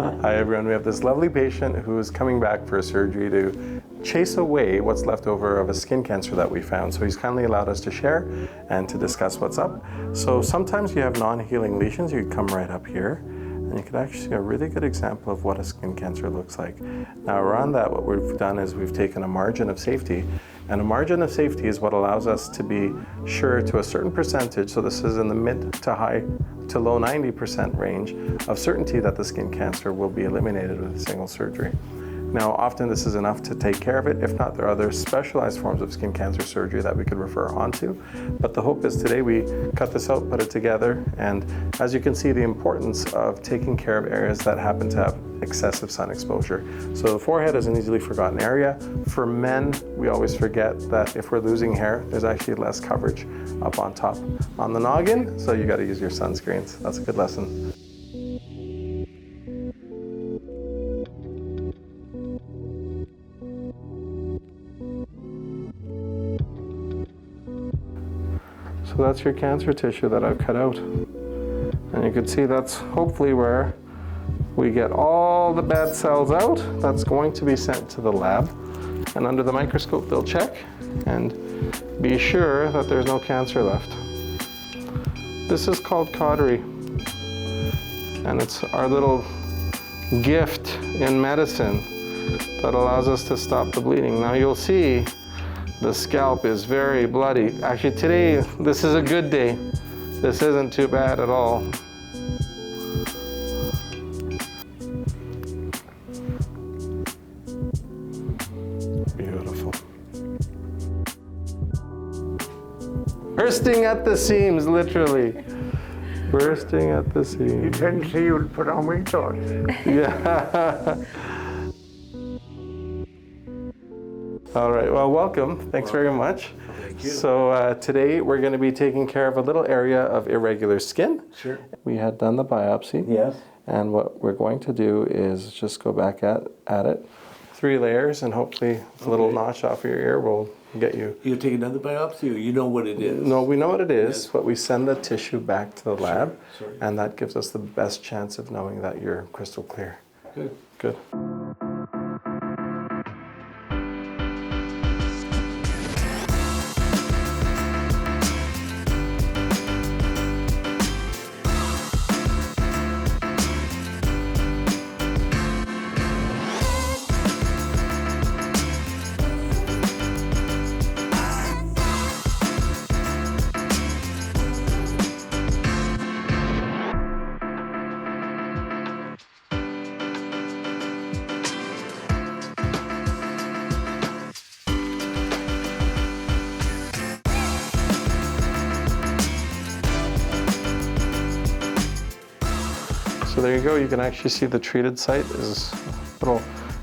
Hi everyone, we have this lovely patient who is coming back for a surgery to chase away what's left over of a skin cancer that we found. So he's kindly allowed us to share and to discuss what's up. So sometimes you have non-healing lesions, you come right up here, and you can actually see a really good example of what a skin cancer looks like. Now around that, what we've done is we've taken a margin of safety, and a margin of safety is what allows us to be sure to a certain percentage, so this is in the mid to high to low 90% range of certainty that the skin cancer will be eliminated with a single surgery. Now, often this is enough to take care of it. If not, there are other specialized forms of skin cancer surgery that we could refer on to. But the hope is today we cut this out, put it together, and as you can see, the importance of taking care of areas that happen to have excessive sun exposure. So the forehead is an easily forgotten area. For men, we always forget that if we're losing hair, there's actually less coverage up on top on the noggin, so you gotta use your sunscreens. That's a good lesson. So that's your cancer tissue that I've cut out. And you can see that's hopefully where we get all the bad cells out. That's going to be sent to the lab. And under the microscope, they'll check and be sure that there's no cancer left. This is called cautery. And it's our little gift in medicine that allows us to stop the bleeding. Now you'll see the scalp is very bloody. Actually today, this is a good day. This isn't too bad at all. Beautiful. Bursting at the seams, literally. Bursting at the seams. You didn't see you would put on wrinkles. Yeah. All right, well, welcome. Thanks very much. Thank you. So today we're going to be taking care of a little area of irregular skin. Sure. We had done the biopsy. Yes. And what we're going to do is just go back at it. 3 layers, and hopefully a little notch off your ear will get you. You take another biopsy, or you know what it is? No, we know what it is, Yes. but we send the tissue back to the lab, Sure. and that gives us the best chance of knowing that you're crystal clear. Good. Good. So there you go, you can actually see the treated site is a little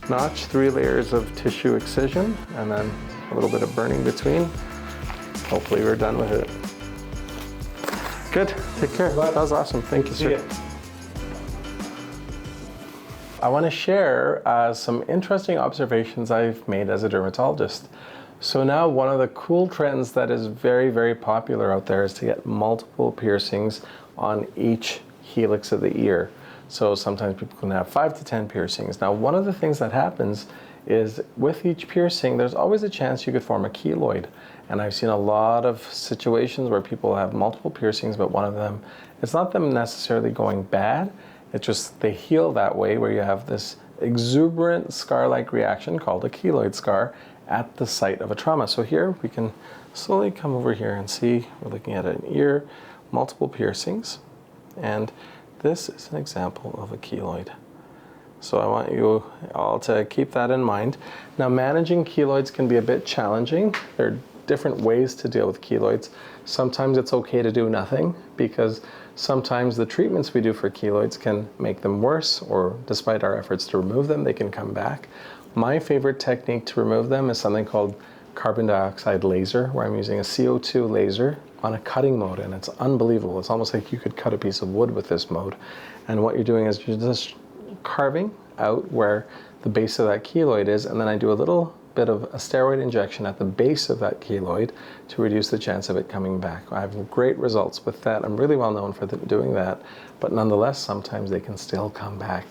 notch, 3 layers of tissue excision, and then a little bit of burning between. Hopefully we're done with it. Good, take care. That was awesome, thank you, sir. I want to share some interesting observations I've made as a dermatologist. So now one of the cool trends that is very, very popular out there is to get multiple piercings on each helix of the ear. So sometimes people can have 5 to 10 piercings. Now, one of the things that happens is with each piercing, there's always a chance you could form a keloid. And I've seen a lot of situations where people have multiple piercings, but one of them, it's not them necessarily going bad, it's just they heal that way, where you have this exuberant scar-like reaction called a keloid scar at the site of a trauma. So here we can slowly come over here and see, we're looking at an ear, multiple piercings. And this is an example of a keloid. So I want you all to keep that in mind. Now, managing keloids can be a bit challenging. There are different ways to deal with keloids. Sometimes it's okay to do nothing, because sometimes the treatments we do for keloids can make them worse, or despite our efforts to remove them, they can come back. My favorite technique to remove them is something called carbon dioxide laser, where I'm using a CO2 laser on a cutting mode, and it's unbelievable. It's almost like you could cut a piece of wood with this mode. And what you're doing is you're just carving out where the base of that keloid is, and then I do a little bit of a steroid injection at the base of that keloid to reduce the chance of it coming back. I have great results with that. I'm really well known for doing that, but nonetheless, sometimes they can still come back.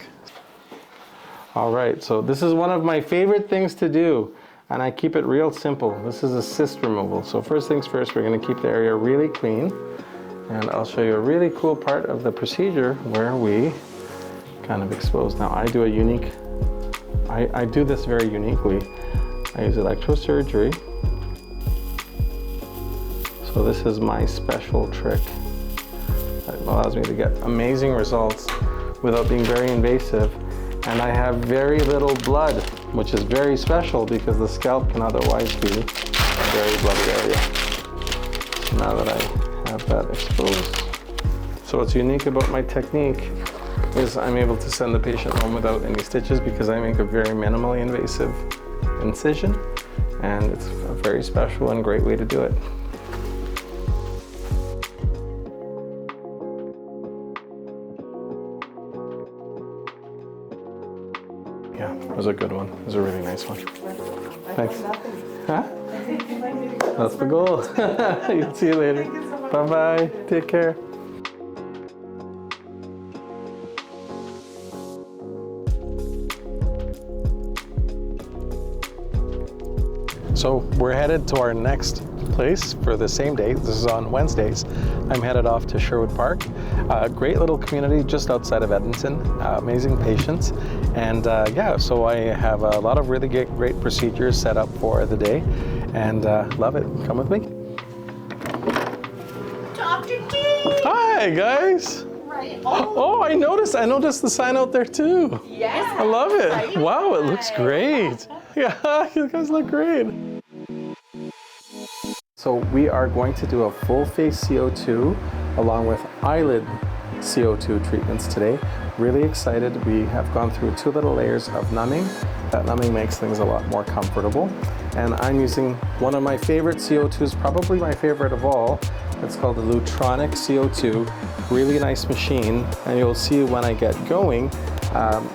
All right, so this is one of my favorite things to do, and I keep it real simple. This is a cyst removal. So first things first, we're gonna keep the area really clean, and I'll show you a really cool part of the procedure where we kind of expose. Now I do a unique, I do this very uniquely. I use electrosurgery. So this is my special trick that allows me to get amazing results without being very invasive. And I have very little blood, which is very special because the scalp can otherwise be a very bloody area. So now that I have that exposed. So what's unique about my technique is I'm able to send the patient home without any stitches because I make a very minimally invasive incision, and it's a very special and great way to do it. Yeah, it was a good one. It was a really nice one. Thanks. Huh? That's the goal. See you later. Bye-bye. Take care. So we're headed to our next place for the same day. This is on Wednesdays. I'm headed off to Sherwood Park, a great little community just outside of Edmonton, amazing patients. And yeah, so I have a lot of really great procedures set up for the day, and love it. Come with me. Dr. G! Hi, guys. Right. Oh, I noticed the sign out there too. Yes. I love it. Wow, it looks great. Yeah, you guys look great. So we are going to do a full face CO2 along with eyelid CO2 treatments today. Really excited. We have gone through 2 little layers of numbing. That numbing makes things a lot more comfortable. And I'm using one of my favorite CO2s, probably my favorite of all. It's called the Lutronic CO2. Really nice machine. And you'll see when I get going,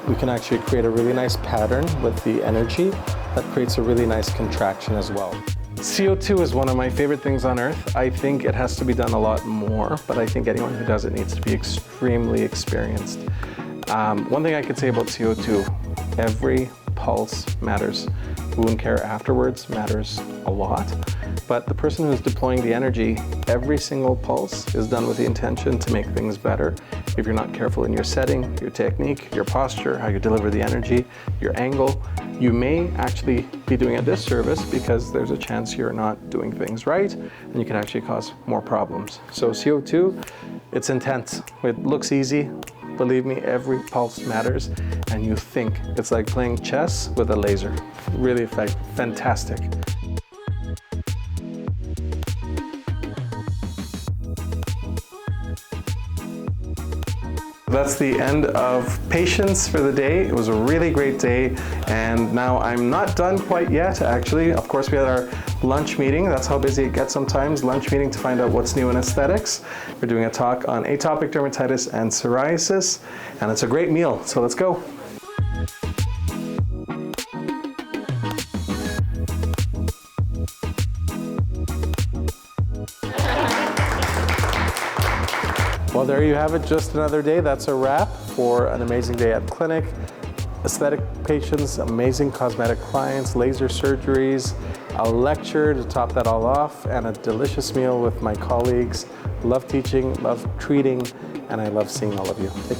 we can actually create a really nice pattern with the energy that creates a really nice contraction as well. CO2 is one of my favorite things on earth. I think it has to be done a lot more, but I think anyone who does it needs to be extremely experienced. One thing I could say about CO2, every pulse matters. Wound care afterwards matters a lot, but the person who's deploying the energy, every single pulse is done with the intention to make things better. If you're not careful in your setting, your technique, your posture, how you deliver the energy, your angle, you may actually be doing a disservice because there's a chance you're not doing things right, and you can actually cause more problems. So CO2, it's intense. It looks easy. Believe me, every pulse matters, and you think it's like playing chess with a laser. Really fantastic. That's the end of patients for the day. It was a really great day, and now I'm not done quite yet, actually. Of course, we had our lunch meeting. That's how busy it gets sometimes. Lunch meeting to find out what's new in aesthetics. We're doing a talk on atopic dermatitis and psoriasis, and it's a great meal, so let's go. Well, there you have it, just another day. That's a wrap for an amazing day at clinic. Aesthetic patients, amazing cosmetic clients, laser surgeries, a lecture to top that all off, and a delicious meal with my colleagues. Love teaching, love treating, and I love seeing all of you. Take care.